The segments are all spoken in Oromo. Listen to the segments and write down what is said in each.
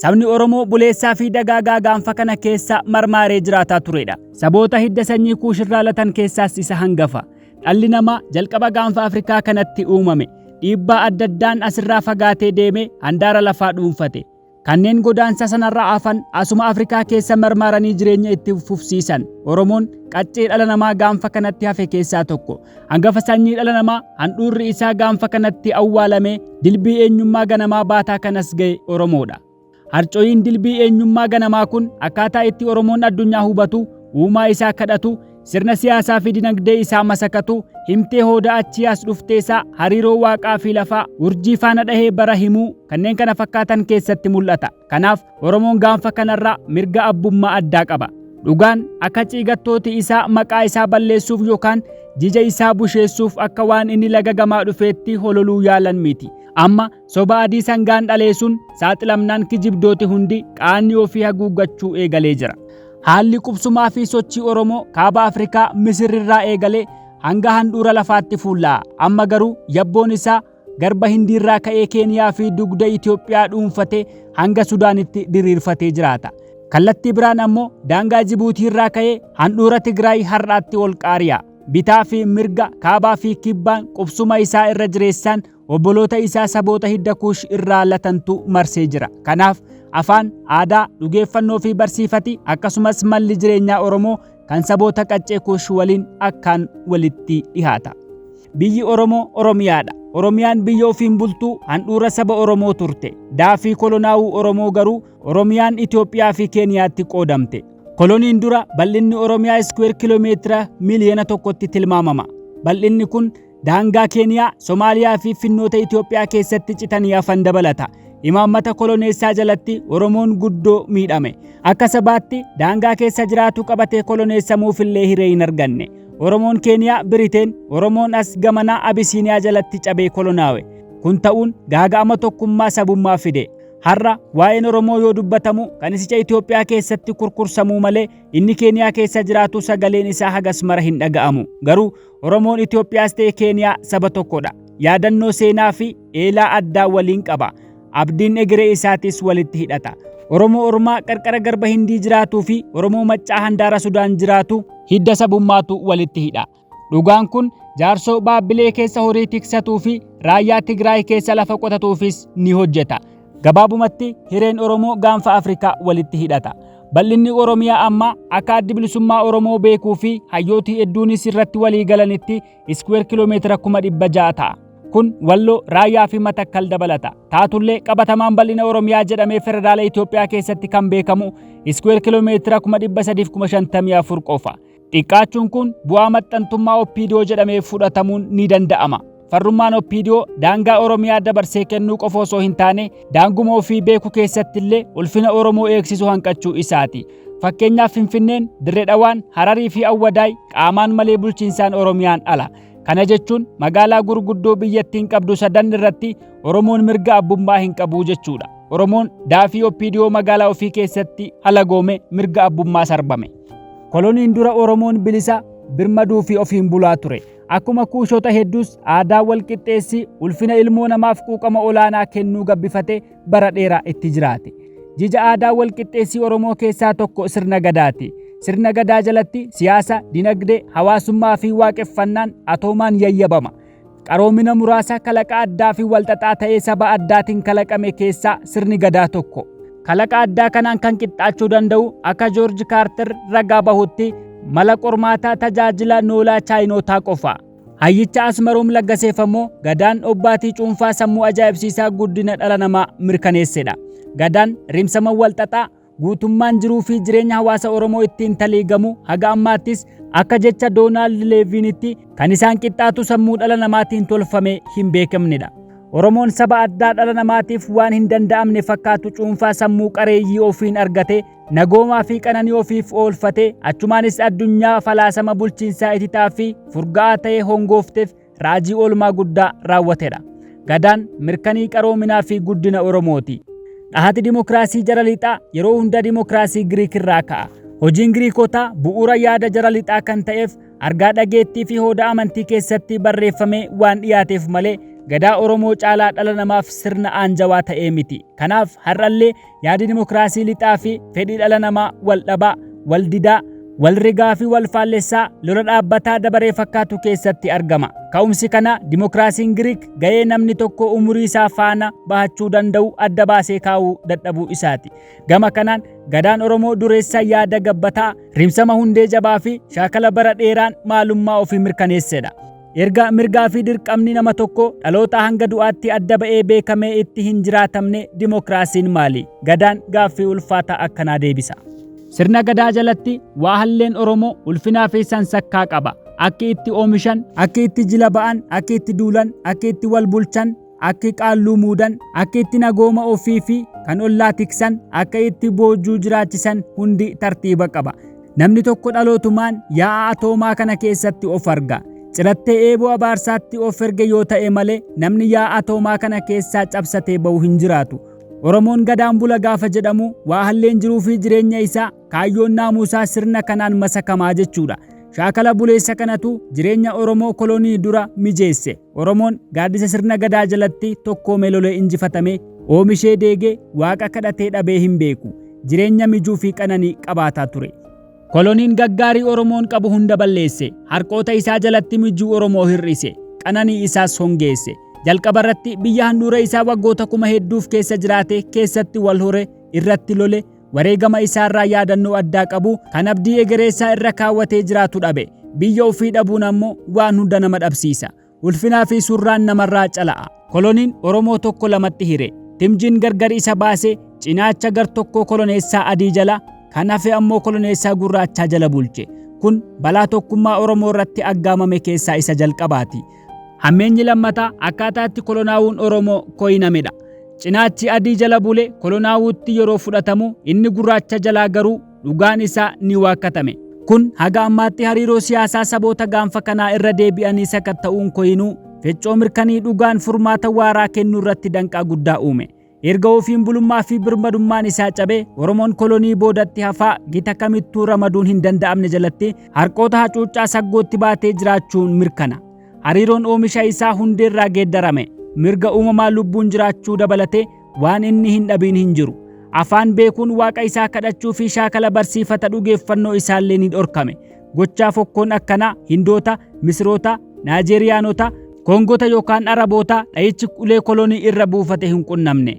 Sabni Oromoo buleessaa fi dagaagaa gaanfa kana keessa marmaaree jiraataa turedha. Saboota hidda sanyii Kuush irraa latan keessaas isa hangafa. Dhalli namaa jalqaba gaanfa Afrikaa kanatti uumame. Dhiibbaa adda addaan asirraa fagaatee deeme handaara lafaa dhuunfate. Kanneen godaansa sanarraa hafan asuma Afrikaa keessa marmaaranii jireenya itti fufsiisan. Oromoon qaccee dhala namaa gaanfa kanatti hafe keessaa tokko. Hangafa sanyii dhala namaa handhuurri isaa gaanfa kanatti awwaalame dilbii eenyummaa ganamaa baataa kanas ga'e Oromoodha. Harcooyin dilbii eenyummaa ganamaa kun akkaataa itti Oromoon addunyaa hubatu, uumaa isaa kadhatu, sirna siyaasaa fi dinagdee isaa masakatu, himtee hooda achii as dhufteesaa hariiroo waaqaa fi lafaa urjii faana dhahee bara himuu kanneen kana fakkaatan keessatti mul'ata. Kanaaf Oromoon gaanfa kanarraa mirga abbummaa addaa qaba. Dhugaan akka ciigattooti isaa maqaa isaa balleessuuf yookaan jija isaa busheessuuf akka waan inni laga gamaa dhufeetti hololuu yaalan miti. Amma soba adii sangaan dhaleessuun saaxilamnaan kijibdooti hundi qaanii ofii haguuggachuu eegalee jira. Haalli qubsumaa fi sochii Oromoo kaaba Afrikaa Misirrirraa eegalee hanga handhuura lafaatti fuulla'a. Amma garuu yabboon isaa garba Hindiirraa ka'ee Keeniyaa fi dugda Itoophiyaa dhuunfatee hanga Sudaanitti diriirfatee jiraata. Kallattii biraan ammoo daangaa Jibuutiirraa ka'ee handhuura Tigraay har'aatti ol qaari'a. Bitaa fi mirga kaabaa fi kibbaan qubsuma isaa irra jireessaan obboloota isaa saboota hidda Kuush irraa latantu marsee jira. Kanaaf afaan, aadaa, dhugeeffannoo fi barsiifati akkasumas malli jireenyaa Oromoo kan saboota qaccee Kuush waliin akkaan walitti dhihaata. Biyyi Oromoo Oromiyaadha. Oromiyaan biyya ofiin bultuu handhuura saba Oromoo turte. Daafii kolonaawuu Oromoo garuu Oromiyaan Itoophiyaa fi Keeniyaatti qoodamte. Koloniin dura bal'inni Oromiyaa iskuweer kiiloomeetira miliyoona tokkotti tilmaamama. Bal'inni kun daangaa Keeniyaa, Somaaliyaa fi finnoota Itoophiyaa keessatti citanii hafan dabalata. Imaammata koloneessaa jalatti Oromoon guddoo miidhame. Akka sabaatti daangaa keessa jiraatu qabatee koloneessamuufillee hiree hin arganne. Oromoon Keeniyaa Biriteen, Oromoon as gamanaa Abisiiniyaa jalatti cabee kolonaawe. Kun ta'uun gaaga'ama tokkummaa sabummaa fide. Har'a waa'een Oromoo yoo dubbatamu kan isicha Itoophiyaa keessatti kurkursamuu malee inni Keeniyaa keessa jiraatu sagaleen isaa hagas mara hin dhaga'amu. Garuu Oromoon Itoophiyaas ta'e Keeniyaa saba tokkodha. Yaadannoo seenaa fi eelaa addaa waliin qaba. Abdiin egeree isaatis walitti hidhata. Oromoo Ormaa qarqara garba Hindii jiraatuu fi Oromoo maccaa handaara Sudaan jiraatu hidda sabummaatu walitti hidha. Dhugaan kun jaarsoo Baabbilee keessa horii tiksatuu fi raayyaa Tigraay keessa lafa qotatuufis ni hojjeta. Gabaabumatti hireen Oromoo gaanfa Afrikaa walitti hidhata. Bal'inni Oromiyaa amma akka addi bilisummaa Oromoo beekuu fi hayyooti hedduunis irratti walii galanitti iskuweer kiiloomeetira 600 ta'a. Kun Walloo, Raayyaa fi Matakkal dabalata. Taatullee qabatamaan bal'ina Oromiyaa jedhamee federaala Itoophiyaa keessatti kan beekamu iskuweer kiiloomeetira 354 qofa. Xiqqaachuun kun bu'aa maxxantummaa Oppiidiyoo jedhamee fudhatamuun ni danda'ama. Farrummaan Oppiidiyoo daangaa Oromiyaa dabarsee kennuu qofa osoo hin taane daanguma ofii beekuu keessatti illee ulfina Oromoo eegsisuu hanqachuu isaati. Fakkeenyaaf Finfinneen, Dirree Dhawaan, Hararii fi Awwadaay qaamaan malee bulchiinsaan Oromiyaan ala. Kana jechuun magaalaa gurguddoo biyyattiin qabdu sadan irratti Oromoon mirga abbummaa hin qabu jechuudha. Oromoon daafii Oppiidiyoo magaalaa ofii keessatti alagoome mirga abbummaa sarbame. Koloniin dura Oromoon bilisa birmaduu fi ofiin bulaa ture. Akkuma kuushota hedduus aadaa walqixxeessii ulfina ilmoo namaaf quuqama olaanaa kennuu gabbifate bara dheeraa itti jiraate. Jija aadaa walqixxeessii Oromoo keessaa tokko sirna Gadaati. Sirna Gadaa jalatti siyaasa, dinagdee, hawaasummaa fi waaqeffannaan atoomaan yayyabama. Qaroomina muraasa kalaqa addaa fi walxaxaa ta'ee saba addaatiin kalaqame keessaa sirni Gadaa tokko. Kalaqa addaa kanaan kan qixxaachuu danda'u akka Joorji Kaarter ragaa bahutti mala qormaataa tajaajila noolaa Chaayinootaa qofa. Hayyicha Asmaroom Laggaseef ammoo Gadaan obbaatii cuunfaa sammuu ajaa'ibsiisaa guddina dhala namaa mirkaneessedha. Gadaan rimsama walxaxaa guutummaan jiruu fi jireenya hawaasa Oromoo ittiin taliigamu haga ammaattis akka jecha Doonaald Leeviinitti kan isaan qixxaatu sammuu dhala namaatiin tolfame hin beekamnedha. Oromoon saba addaa dhala namaatiif waan hin danda'amne fakkaatu cuunfaa sammuu qareeyyii ofiin argate nagoomaa fi qananii ofiif oolfate achumaanis addunyaa falaasama bulchiinsaa ititaa fi furga'aa ta'ee hongoofteef raajii oolmaa guddaa raawwatedha. Gadaan mirkanii qaroominaa fi guddina Oromooti. Dhahati dimokiraasii jara lixaa yeroo hunda dimokiraasii Giriik irraa ka'a. Hojiin Giriikotaa bu'uura yaada jara lixaa kan ta'eef argaa dhageettii fi hooda amantii keessatti barreeffamee waan dhiyaateef malee gadaa Oromoo caalaa dhala namaaf sirna aanjawaa ta'ee miti. Kanaaf har'allee yaadi dimokiraasii lixaa fi fedhii dhala namaa wal dhabaa, wal didaa, wal rigaa fi wal faallessaa lola dhaabbataa dabaree fakkaatu keessatti argama. Ka'umsi kana dimokiraasiin Giriik ga'ee namni tokko umurii isaa faana bahachuu danda'u adda baasee kaa'uu dadhabuu isaati. Gama kanaan gadaan Oromoo dureessa yaada gabbataa, rimsama hundee jabaa fi shaakala bara dheeraan maalummaa ofii mirkaneessedha. Erga mirgaa fi dirqamni nama tokko dhaloota hanga du'aatti adda ba'ee beekamee itti hin jiraatamne dimokiraasiin maali? Gadaan gaaffii ulfaataa akkanaa deebisa. Sirna gadaa jalatti waa halleen Oromoo ulfinaa fi sansakkaa qaba. Akka itti oomishan, akka itti jila ba'an, akka itti duulan, akka itti wal bulchan, akka qaalluu muudan, akka itti nagooma ofii fi kan ollaa tiksan, akka itti boojuu jiraachisan hundi tartiiba qaba. Namni tokko dhalootumaan yaa'a atoomaa kana keessatti of arga. Cirattee eeboo abaarsaatti of erge yoo ta'e malee namni yaa'a atoomaa kana keessaa cabsatee ba'u hin jiraatu. Oromoon gadaan bula gaafa jedhamu waa halleen jiruu fi jireenya isaa kaayyoon naamusaa sirna kanaan masakamaa jechuudha. Shaakala buleessa kanatu jireenya Oromoo kolonii dura mijeesse. Oromoon gaaddisa sirna gadaa jalatti tokkoomee lolee injifatame oomishee deegee waaqa kadhatee dhabee hin beeku. Jireenya mijuu fi qananii qabaataa ture. Koloniin gaggaarii Oromoon qabu hunda balleesse. Harqoota isaa jalatti mijuu Oromoo hir'ise. Qananii isaas hongeesse. Jalqaba irratti biyya handhuura isaa waggoota kuma hedduuf keessa jiraate keessatti wal hore irratti lole wareegama isaarraa yaadannoo addaa qabu kan abdii egereessaa irra kaawwatee jiraatu dhabe. Biyya ofii dhabuun ammoo waan hunda nama dhabsiisa. Ulfinaa fi surraan namarraa cala'a. Koloniin Oromoo tokko lamatti hire. Timjiin gargar isa baase cinaacha gar tokko koloneessaa adii jala, kan hafe ammoo koloneessaa gurraachaa jala bulche. Kun balaa tokkummaa Oromoo irratti aggaamame keessaa isa jalqabaati. Hammeenyi lammataa akkaataatti kolonaawuun Oromoo koyinamedha. Cinaachi adii jala bule kolonaawuutti yeroo fudhatamu inni gurraacha jalaa garuu dhugaan isaa ni waakkatame. Kun haga ammaatti hariiroo siyaasaa saboota gaanfa kanaa irra deebi'anii sakatta'uun koyinuu feccoo mirkanii dhugaan furmaata waaraa kennuu irratti danqaa guddaa uume. Erga ofiin bulummaa fi birmadummaan isaa cabee Oromoon kolonii boodatti hafaa gita kamittuu ramaduun hin danda'amne jalatti harqoota hacuuccaa saggootti baatee jiraachuun mirkana. Hariiroon oomisha isaa hundeerraa geeddarame. Mirga uumamaa lubbuun jiraachuu dabalatee waan inni hin dhabiin hin jiru. Afaan beekuun waaqa isaa kadhachuu fi shaakala barsiifata dhugeeffannoo isaallee ni dhorkame. Gochaa fokkoon akkanaa Hindoota, Misroota, Naajeeriyaanota, Koongota yookaan Araboota dhayichi ulee kolonii irra buufate hin qunnamne.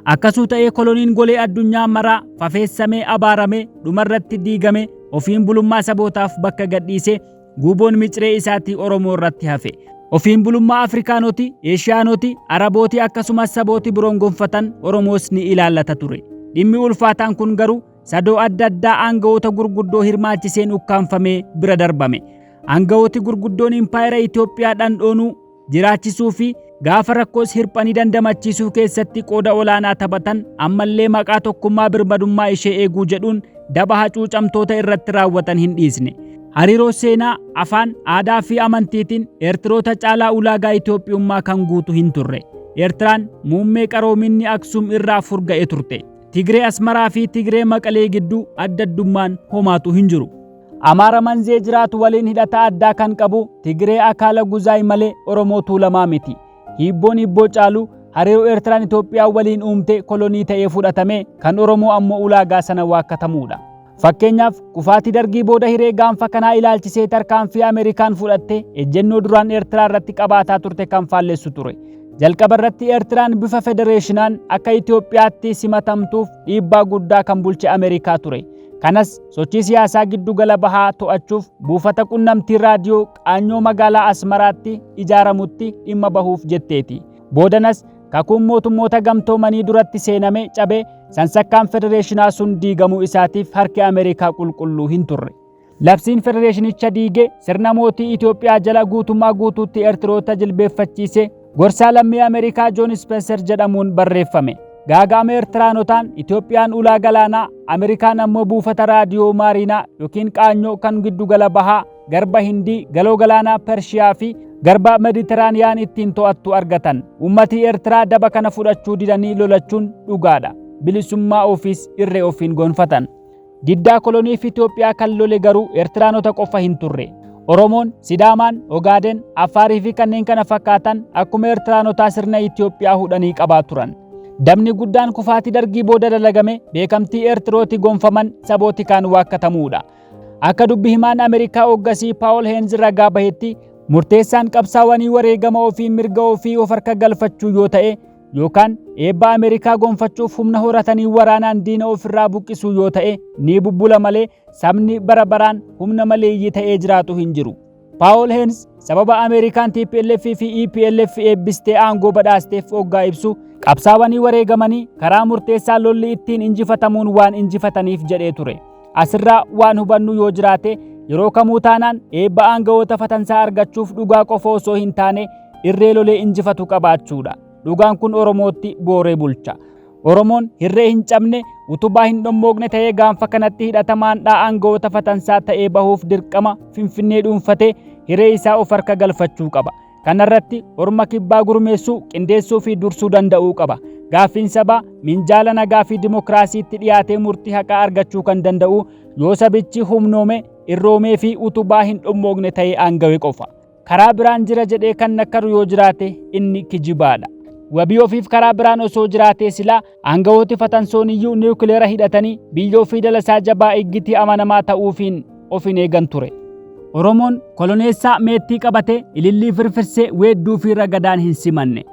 Akkasuu ta'ee koloniin golee addunyaa maraa fafeessamee abaaramee dhumarratti diigame ofiin bulummaa sabootaaf bakka gadhiise guuboon miciree isaatii Oromoo irratti hafe. Ofiin bulummaa Afrikaanoti, Eeshiyaanoti, Arabooti akkasumas sabooti biroon gonfatan Oromoos ni ilaallata ture. Dhimmi ulfaataan kun garuu sadoo adda addaa aangawoota gurguddoo hirmaachiseen ukkaanfamee bira darbame. Aangawooti gurguddoon impaayera Itoophiyaa dhandhoonuu jiraachisuu fi gaafa rakkoos hirphanii dandamachiisuu keessatti qooda olaanaa taphatan ammallee maqaa tokkummaa birmadummaa ishee eeguu jedhuun daba hacuucamtoota irratti raawwatan hin dhiisne. Hariiroo seenaa, afaan, aadaa fi amantiitiin Eertiroota caalaa ulaagaa Itoophiyummaa kan guutu hin turre. Eertiraan muummee qaroominni Aksum irraa furga'e turte. Tigree Asmaraa fi Tigree Maqalee gidduu adda addummaan homaatu hin jiru. Amaara manzee jiraatu waliin hidhata addaa kan qabu Tigree akaala guzaay malee Oromoo tuulamaa miti. Hiibboon hibboo caalu hariiroo Eertiraan Itoophiyaa waliin uumte kolonii ta'ee fudhatame kan Oromoo ammoo ulaagaa sana waakkatamuudha. Fakkeenyaaf kufaatii dargii booda hiree gaanfa kanaa ilaalchisee tarkaanfii Ameerikaan fudhatte ejjennoo duraan Eertiraa irratti qabaataa turte kan faallessu ture. Jalqaba irratti Eertiraan bifa federeeshinaan akka Itoophiyaatti simatamtuuf dhiibbaa guddaa kan bulche Ameerikaa ture. Kanas sochii siyaasaa giddu gala bahaa to'achuuf buufata qunnamtii raadiyoo qaanyoo magaalaa Asmaraatti ijaaramutti dhimma bahuuf jetteeti. Boodanas kakuun mootummoota gamtoomanii duratti seename cabee sansakkaan federeeshinaa sun diigamuu isaatiif harki Ameerikaa qulqulluu hin turre. Labsiin federeeshinicha diige sirna mootii Itoophiyaa jala guutummaa guutuutti Eertiroota jilbeeffachiise gorsaa lammii Ameerikaa Joon Spencer jedhamuun barreeffame. Gaaga'ama Eertiraanotaan Itoophiyaan ulaa galaanaa, Ameerikaan ammoo buufata raadiyoo maariinaa yookiin qaanyoo kan giddu gala bahaa, garba Hindii, galoo galaanaa Pershiyaa fi garba Meditiraaniyaan ittiin to'attu argatan. Uummatii Eertiraa daba kana fudhachuu didanii lolachuun dhugaadha. Bilisummaa ofiis irree ofiin gonfatan. Diddaa koloniif Itoophiyaa kan lole garuu Eertiraanota qofa hin turre. Oromoon, Sidaamaan, Ogaaden, Affaarii fi kanneen kana fakkaatan akkuma Eertiraanotaa sirna Itoophiyaa hudhanii qabaa turan. Dabni guddaan kufaatii dargii booda dalagame beekamtii Eertirooti gonfaman sabooti kaan waakkatamuudha. Akka dubbi himaan Ameerikaa hoggasii Paawul Heenz ragaa bahetti murteessaan qabsaawanii wareegama ofii mirga ofii of harka galfachuu yoo ta'e yookaan eebba Ameerikaa gonfachuuf humna horatanii waraanaan diina ofirraa buqqisuu yoo ta'e ni bubbula malee sabni bara baraan humna maleeyyii ta'ee jiraatu hin jiru. Paawul Heenz sababa Ameerikaan TPLF fi EPLF eebbistee aangoo badhaasteef hoggaa ibsu qabsaawanii wareegamanii karaa murteessaa lolli ittiin injifatamuun waan injifataniif jedhee ture. Asirraa waan hubannu yoo jiraate yeroo kamuu taanaan eebba aangawoota fatansaa argachuuf dhugaa qofa osoo hin taane irree lolee injifatu qabaachuudha. Dhugaan kun Oromootti booree bulcha. Oromoon hirree hin cabne utubaa hin dhommoogne ta'ee gaanfa kanatti hidhatamaan aangawoota fatansaa ta'ee bahuuf dirqama Finfinnee dhuunfatee hiree isaa of harka galfachuu qaba. Kanarratti orma kibbaa gurmeessuu, qindeessuu fi dursuu danda'uu qaba. Gaaffiin sabaa minjaala nagaa fi dimokiraasiitti dhiyaatee murtii haqaa argachuu kan danda'u yoo sabichi humnoome, irroomee fi utubaa hin dhommoogne ta'ee aangawe qofa. Karaa biraan jira jedhee kan nakkaru yoo jiraate inni kijibaadha. Wabii ofiif karaa biraan osoo jiraatee silaa aangawooti fatansoon iyyuu niwukileera hidhatanii biyya ofii dalasaa jabaa eeggitii amanamaa ta'uufiin of hin eegan ture. Oromoon koloneessaa meettii qabatee ilillii firfirsee weedduu fi ragadaan hin simanne.